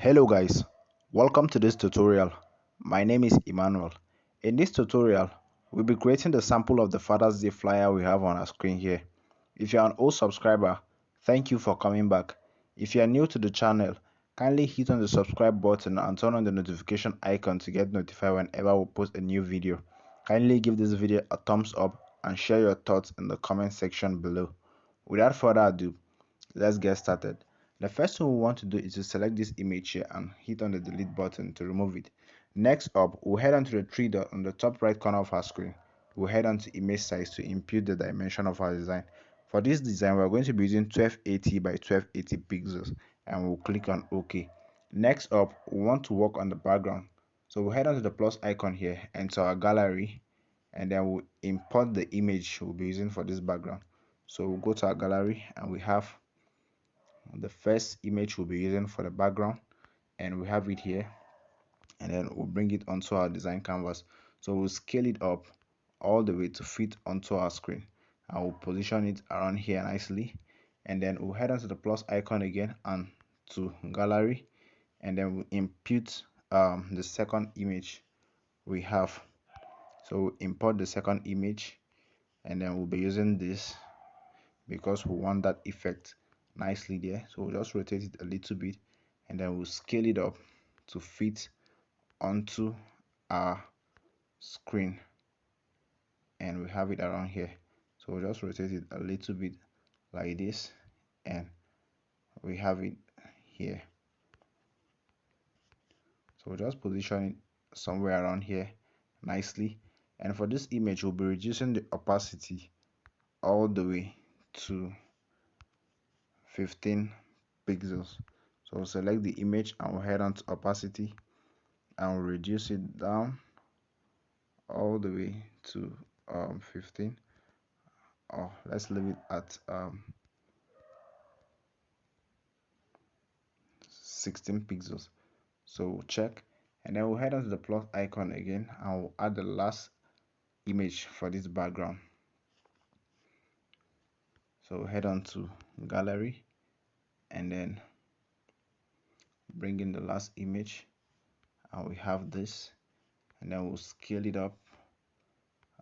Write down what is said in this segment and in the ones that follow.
Hello guys, welcome to this tutorial. My name is Emmanuel. In this tutorial, we'll be creating the sample of the Father's Day flyer we have on our screen here. If you're an old subscriber, thank you for coming back. If you're new to the channel, kindly hit on the subscribe button and turn on the notification icon to get notified whenever we post a new video. Kindly give this video a thumbs up and share your thoughts in the comment section below. Without further ado, let's get started. The first thing we want to do is to select this image here and hit on the delete button to remove it. Next up, we'll head on to the three dot on the top right corner of our screen. We'll head on to image size to impute the dimension of our design. For this design, we're going to be using 1280 by 1280 pixels, and we'll click on OK. Next up, we want to work on the background. So we'll head on to the plus icon here, enter our gallery, and then we'll import the image we'll be using for this background. So we'll go to our gallery and we have the first image we'll be using for the background, and we have it here, and then we'll bring it onto our design canvas. So we'll scale it up all the way to fit onto our screen, and we'll position it around here nicely, and then we'll head onto the plus icon again and to gallery, and then we'll impute the second image we have. So we'll import the second image, and then we'll be using this because we want that effect nicely there. So we'll just rotate it a little bit, and then we'll scale it up to fit onto our screen, and we have it around here. So we'll just rotate it a little bit like this, and we have it here. So we'll just position it somewhere around here nicely, and for this image we'll be reducing the opacity all the way to 15 pixels. So we'll select the image and we'll head on to opacity, and we'll reduce it down all the way to 15, or let's leave it at 16 pixels. So we'll check, and then we'll head on to the plus icon again and we'll add the last image for this background. So we'll head on to gallery and then bring in the last image, and we have this, and then we'll scale it up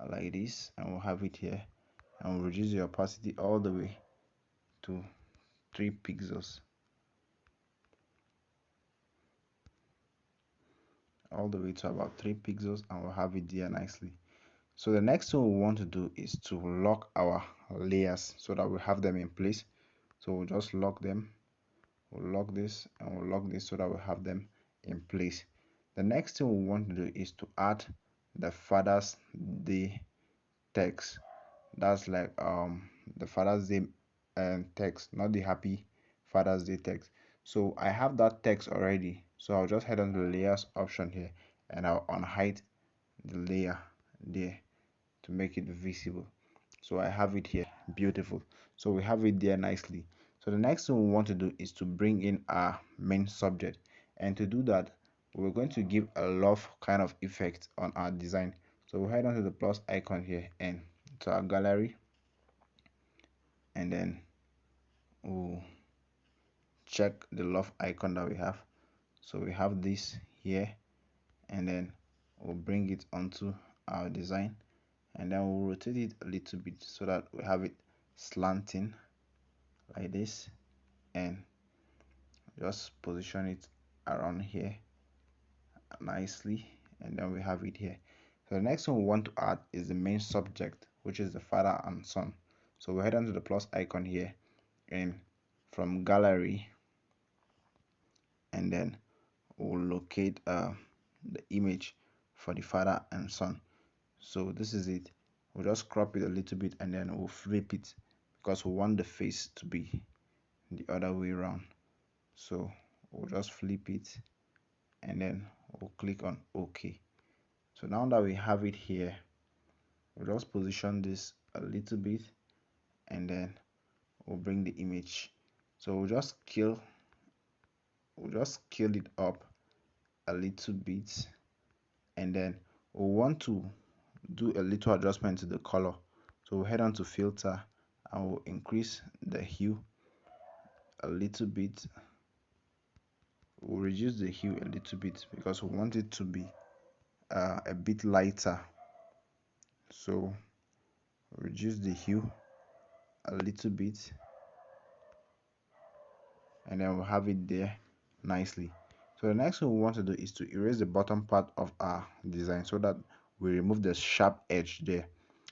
like this, and we'll have it here, and we'll reduce the opacity all the way to 3 pixels, all the way to about 3 pixels, and we'll have it there nicely. So the next thing we want to do is to lock our layers so that we have them in place. So we'll just lock them, we'll lock this, and we'll lock this so that we have them in place. The next thing we want to do is to add the Father's Day text. That's like the Father's Day text, not the Happy Father's Day text. So I have that text already, so I'll just head on to the layers option here, and I'll unhide the layer there to make it visible. So I have it here, beautiful. So we have it there nicely. So the next thing we want to do is to bring in our main subject, and to do that we're going to give a love kind of effect on our design. So we'll head on to the plus icon here and to our gallery, and then we'll check the love icon that we have. So we have this here, and then we'll bring it onto our design, and then we'll rotate it a little bit so that we have it slanting like this, and just position it around here nicely, and then we have it here. So the next one we want to add is the main subject, which is the father and son. So we head on to the plus icon here, and from gallery, and then we'll locate the image for the father and son. So this is it. We'll just crop it a little bit, and then we'll flip it because we want the face to be the other way around. So we'll just flip it, and then we'll click on OK. So now that we have it here, we'll just position this a little bit, and then we'll bring the image. So we'll just scale it up a little bit, and then we'll want to do a little adjustment to the color. So we'll head on to filter, and we'll increase the hue a little bit We'll reduce the hue a little bit because we want it to be a bit lighter. So reduce the hue a little bit, and then we'll have it there nicely. So the next thing we want to do is to erase the bottom part of our design so that we remove the sharp edge there.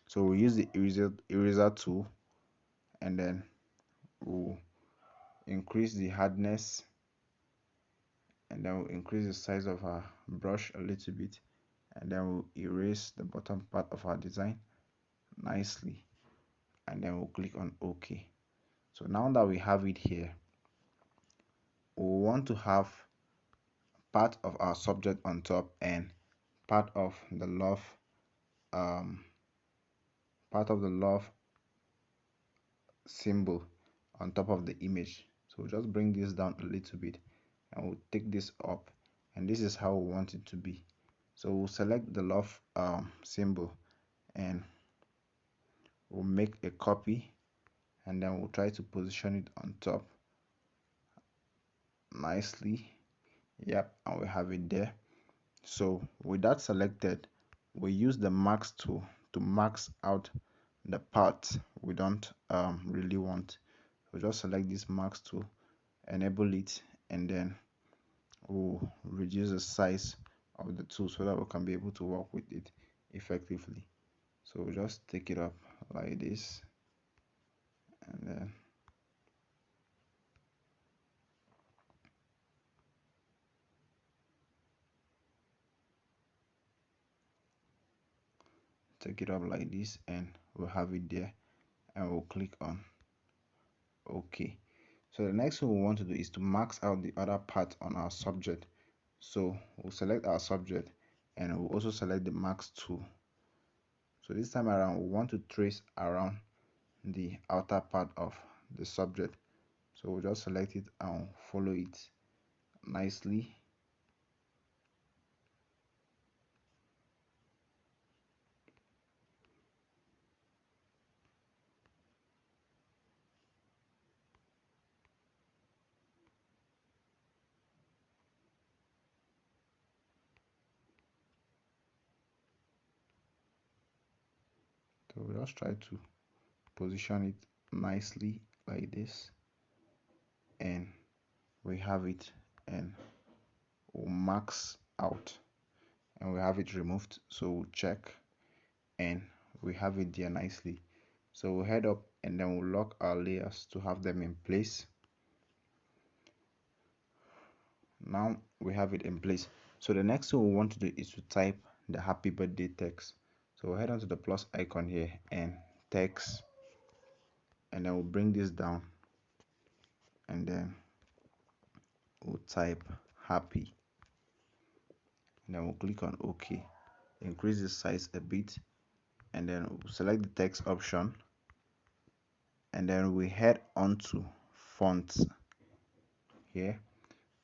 So we'll use the eraser tool, and then we'll increase the hardness, and then we'll increase the size of our brush a little bit, and then we'll erase the bottom part of our design nicely, and then we'll click on OK. So now that we have it here, we want to have part of our subject on top and part of the love um part of the love symbol on top of the image. So we'll just bring this down a little bit, and we'll take this up, and this is how we want it to be. So we'll select the love symbol, and we'll make a copy, and then we'll try to position it on top nicely. Yep, and we have it there. So with that selected, we use the max tool to max out the part we don't really want. So just select this max tool, enable it, and then we'll reduce the size of the tool so that we can be able to work with it effectively. So we'll just take it up like this, and then take it up like this, and we'll have it there, and we'll click on OK. So the next thing we want to do is to max out the other part on our subject. So we'll select our subject, and we'll also select the max tool. So this time around, we want to trace around the outer part of the subject. So we'll just select it and follow it nicely. So we'll just try to position it nicely like this, and we have it, and we'll max out, and we have it removed. So we'll check, and we have it there nicely. So we'll head up, and then we'll lock our layers to have them in place. Now we have it in place. So the next thing we want to do is to type the happy birthday text. So we'll head on to the plus icon here and text, and then we'll bring this down, and then we'll type happy, and then we'll click on OK. Increase the size a bit, and then we'll select the text option, and then we head on to fonts here,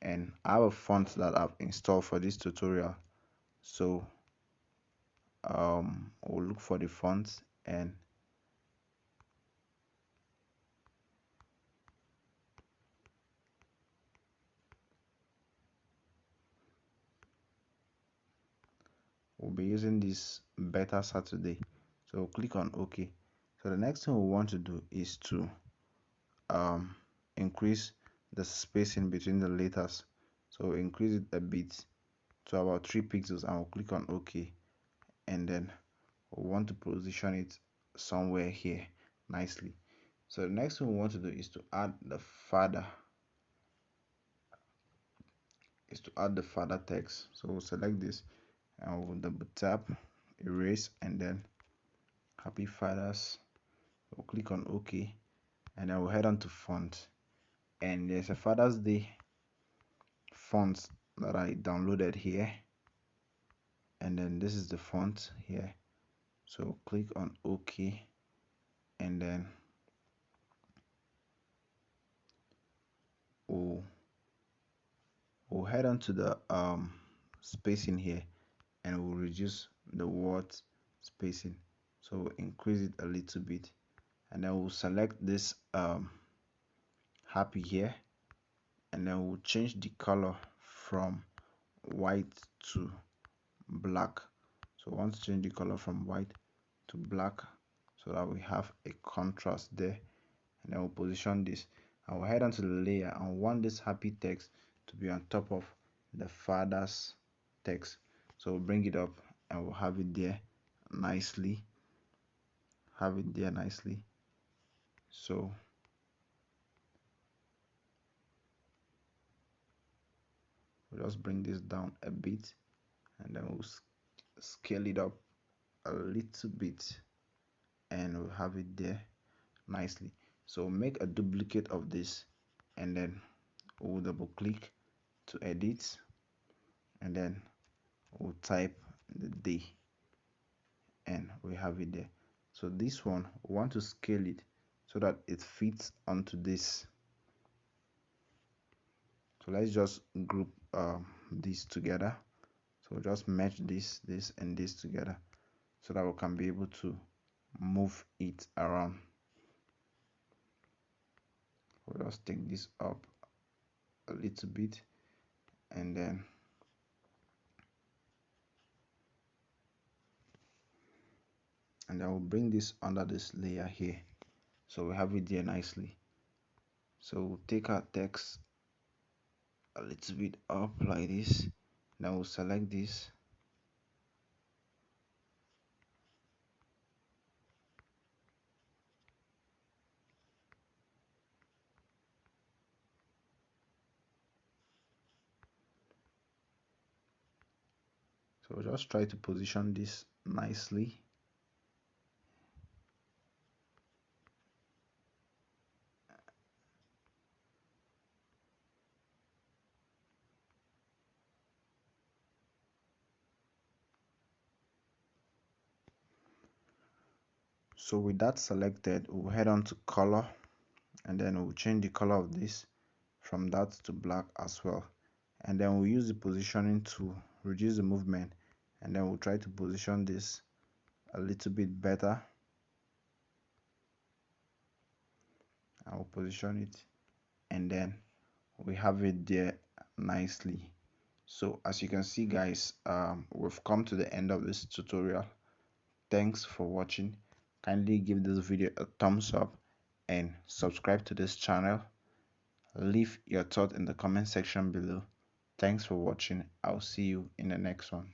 and I have a font that I've installed for this tutorial. So we'll look for the fonts, and we'll be using this Beta Saturday. So click on OK. So the next thing we want to do is to increase the spacing between the letters. So increase it a bit to about 3 pixels, and we'll click on OK, and then we want to position it somewhere here nicely. So the next thing we want to do is to add the father text. So we'll select this, and we'll double tap, erase, and then happy fathers. We'll click on OK, and then we'll head on to font, and there's a Father's Day font that I downloaded here, and then this is the font here. So click on OK, and then we'll, we'll head on to the spacing here, and we'll reduce the word spacing. So we'll increase it a little bit, and then we'll select this happy here, and then we'll change the color from white to black. So we want to change the color from white to black so that we have a contrast there. And then we'll position this and we'll head onto the layer and want this happy text to be on top of the father's text. So we'll bring it up and we'll have it there nicely. So we'll just bring this down a bit and then we'll scale it up a little bit and we'll have it there nicely. So make a duplicate of this and then we'll double click to edit and then we'll type the day and we have it there. So this one we want to scale it so that it fits onto this. So let's just group these together. So just match this and this together so that we can be able to move it around. We'll just take this up a little bit and then we'll bring this under this layer here so we have it there nicely. So we'll take our text a little bit up like this. Now we'll select this so we'll just try to position this nicely. So with that selected, we'll head on to color and then we'll change the color of this from that to black as well. And then we'll use the positioning to reduce the movement and then we'll try to position this a little bit better. I'll position it and then we have it there nicely. So as you can see guys, we've come to the end of this tutorial. Thanks for watching. Kindly give this video a thumbs up and subscribe to this channel. Leave your thought in the comment section below. Thanks for watching. I'll see you in the next one.